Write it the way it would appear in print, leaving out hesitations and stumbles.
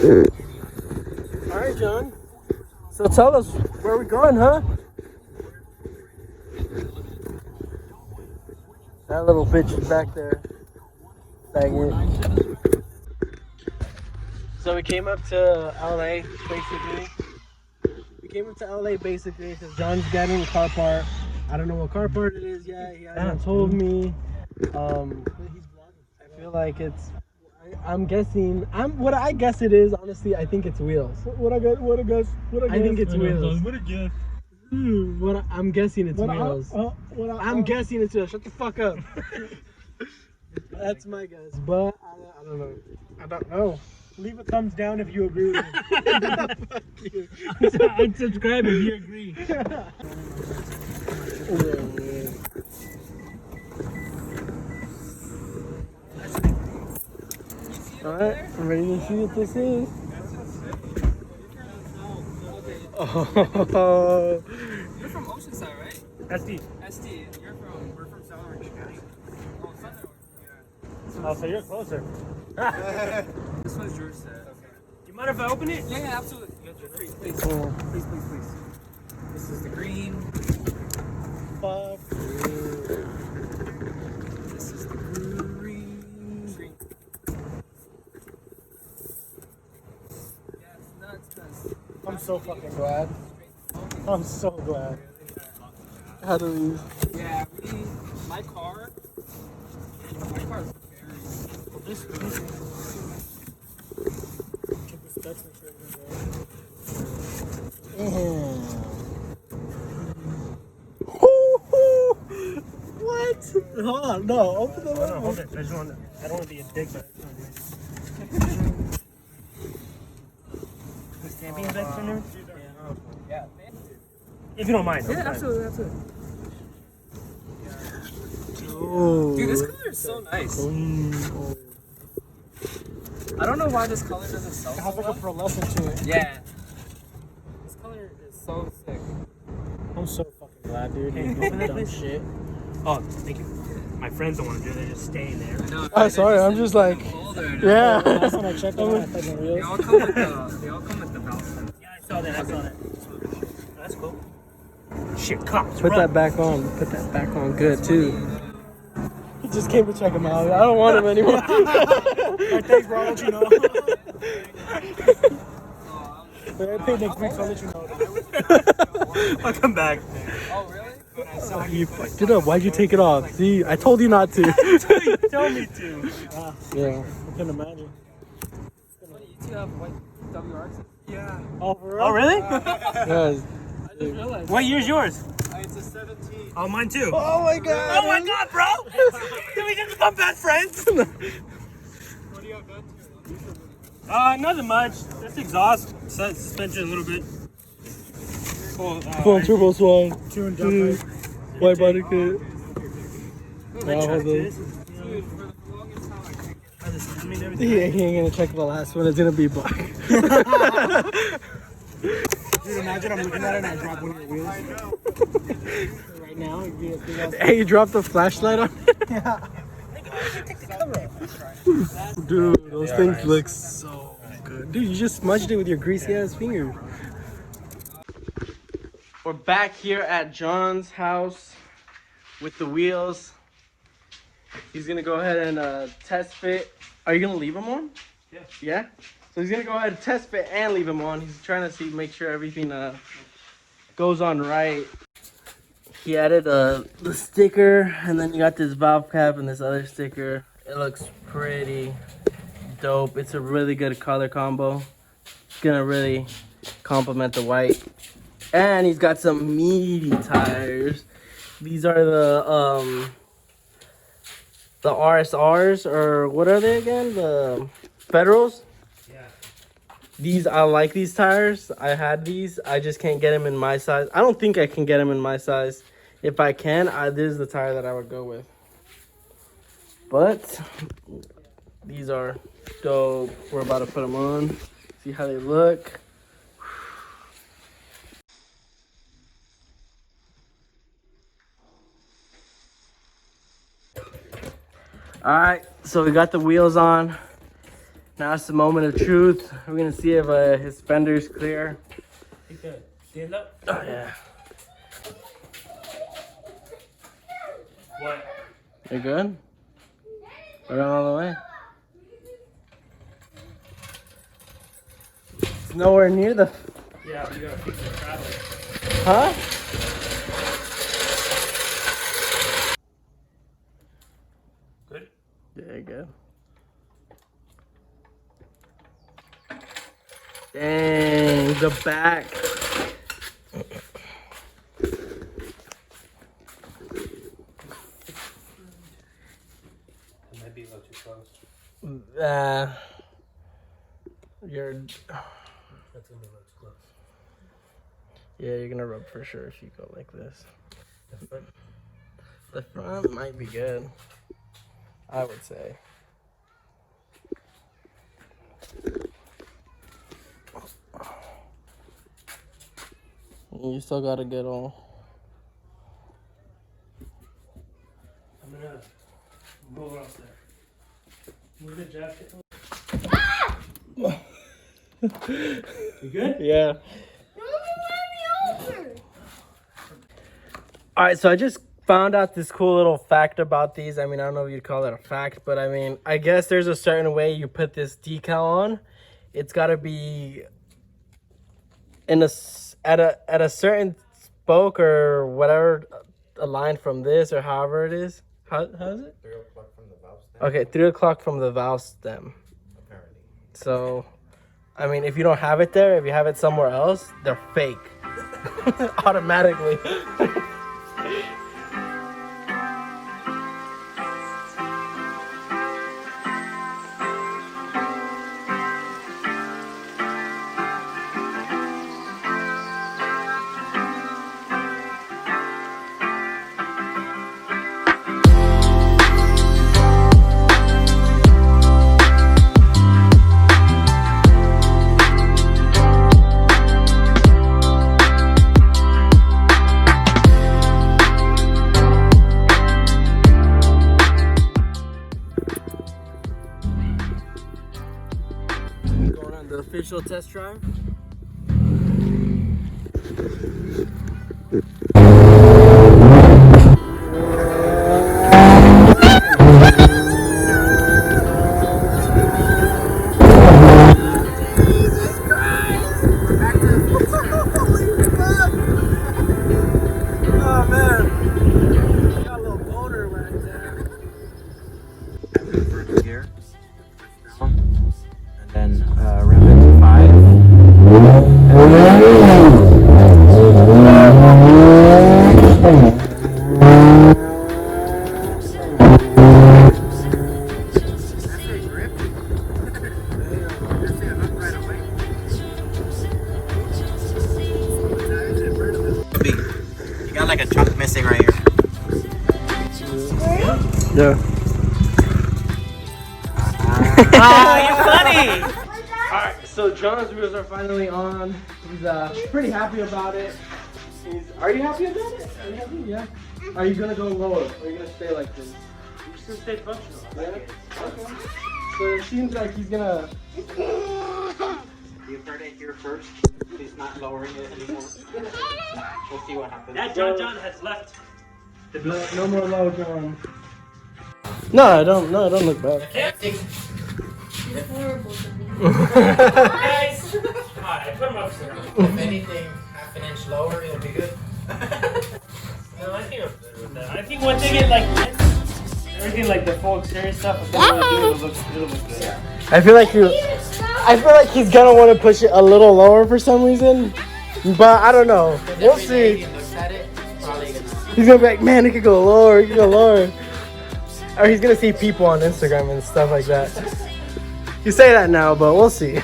All right, John. So tell us where we're going, huh? That little bitch is back there. Dang it. So we came up to LA basically. We came up to LA basically because John's getting a car part. I don't know what car part it is yet. He hasn't told me. I feel like it's. I'm guessing. What I guess it is. Honestly, I think it's wheels. What I guess? I think it's wheels. What a guess. I'm guessing it's wheels. I'm guessing it's wheels. Shut the fuck up. That's my guess, but I don't know. I don't know. Leave a thumbs down if you agree with me. Fuck you. Unsubscribe if you agree. Alright, I'm ready to see what this is. Oh. You're from Oceanside, right? SD. SD. We're from Southern Orange County. Oh, Southern Orange, yeah. Oh, so you're closer. This one's George said. Okay. Do you mind if I open it? Yeah, absolutely. Please, please. Cool. Please. This is the green. Fuck. This is the green. Yeah, it's nuts, cuz. I'm so fucking glad. I'm so glad. How do we? Yeah, my car is very. Well, this. What? Hold on, no, open the No, window. hold it. I don't want to be a dick, but the stamping vets in there? Yeah. If you don't mind. Yeah, absolutely. Oh. Dude, this color is so nice. I don't know why this color doesn't sell. It has like a pearlescent to it. Yeah. This color is so sick. I'm so fucking glad, dude. Hey, You open that, dumb please. shit. Oh, thank you. My friends don't want to do it. They're just staying there. No, Oh, sorry, I'm just like, yeah. Last time I checked, I had fucking They reels. all come with the valve. Yeah, I saw that. That's cool. Shit, cops. Put run. that back on. Put that back on good too. He just came to check him out. I don't want him anymore. Alright, thanks, bro. I'll let you know. I paid next week, so I'll let you know. I'll come back. Oh, really? Oh, you fucked it up. Why'd you take it off? See, I told you not to. Tell me to. Yeah. I can imagine. What, you two have white WRs? Yeah. Oh, for real? Oh, really? Yes. I just realized. What year's yours? It's a 17. Oh, mine too. Oh my god. Oh my god, bro! Did we just become best friends? What do you have done to it? Nothing much. Just exhaust, suspension a little bit. Full turbo swung. Tune down. White body kit. Let's try Wow, this. Dude, for the longest time, I can't get Try this. I mean, He everything. ain't gonna check the last one. It's gonna be black. Dude, imagine I'm looking at it and I drop one of your wheels. Right now, it'd be a big ass. Hey, you dropped the flashlight on it? Yeah. Dude, those things look so good. Dude, you just smudged it with your greasy ass finger. We're back here at John's house with the wheels. He's gonna go ahead and test fit. Are you gonna leave them on? Yeah. Yeah? So he's gonna go ahead and test fit and leave them on. He's trying to make sure everything goes on right. He added the sticker, and then you got this valve cap and this other sticker. It looks pretty dope. It's a really good color combo. It's gonna really complement the white. And he's got some meaty tires. These are the RSRs, or what are they again? The Federals. Yeah. These, I like these tires. I had these. I just can't get them in my size. I don't think I can get them in my size. If I can, this is the tire that I would go with. But these are dope. We're about to put them on. See how they look. All right, so we got the wheels on. Now it's the moment of truth. We're gonna see if his fender's clear. Stand up. Oh yeah. What? You good? We're all the way. It's nowhere near the. Yeah, but you gotta fix the travel. Huh? Good? Yeah, good. Dang, the back. It might be a little too close. You're. That's gonna be a little too close. Yeah, you're gonna rub for sure if you go like this. The front. The front might be good, I would say. You still gotta get all. I'm gonna move off there. Move the jacket. You good? Yeah. All right, so I just found out this cool little fact about these. I mean, I don't know if you'd call it a fact, but I mean, I guess there's a certain way you put this decal on. It's got to be in at a certain spoke or whatever, a line from this or however it is. How is it? 3 o'clock from the valve stem. Okay, 3 o'clock from the valve stem. Apparently. So, I mean, if you don't have it there, if you have it somewhere else, they're fake. Automatically. Going on the official test drive. Oh man, got a little boner right there. First gear. Down. And then rev it to 5. You got like a chunk missing right here. Yeah. You funny! Alright, so John's wheels are finally on. He's pretty happy about it. Are you happy about it? Are you happy? Yeah. Are you gonna go lower? Or are you gonna stay like this? I'm just gonna stay functional. Yeah? Okay. So it seems like he's gonna. You heard it here first. He's not lowering it anymore. We'll see what happens. That John has left the building. No more low, John. No, I don't. No, I don't look bad. Horrible to me. Guys! Alright, I put him up there. If anything, half an inch lower, it'll be good. No, I think I'm good with that. I think once they get like everything like the full exterior stuff, I think it'll look good. Yeah. I feel like he's gonna want to push it a little lower for some reason, but I don't know. We'll see. Looks at it, probably gonna. He's gonna be like, man, it could go lower, it could go lower. Or he's gonna see people on Instagram and stuff like that. You say that now, but we'll see.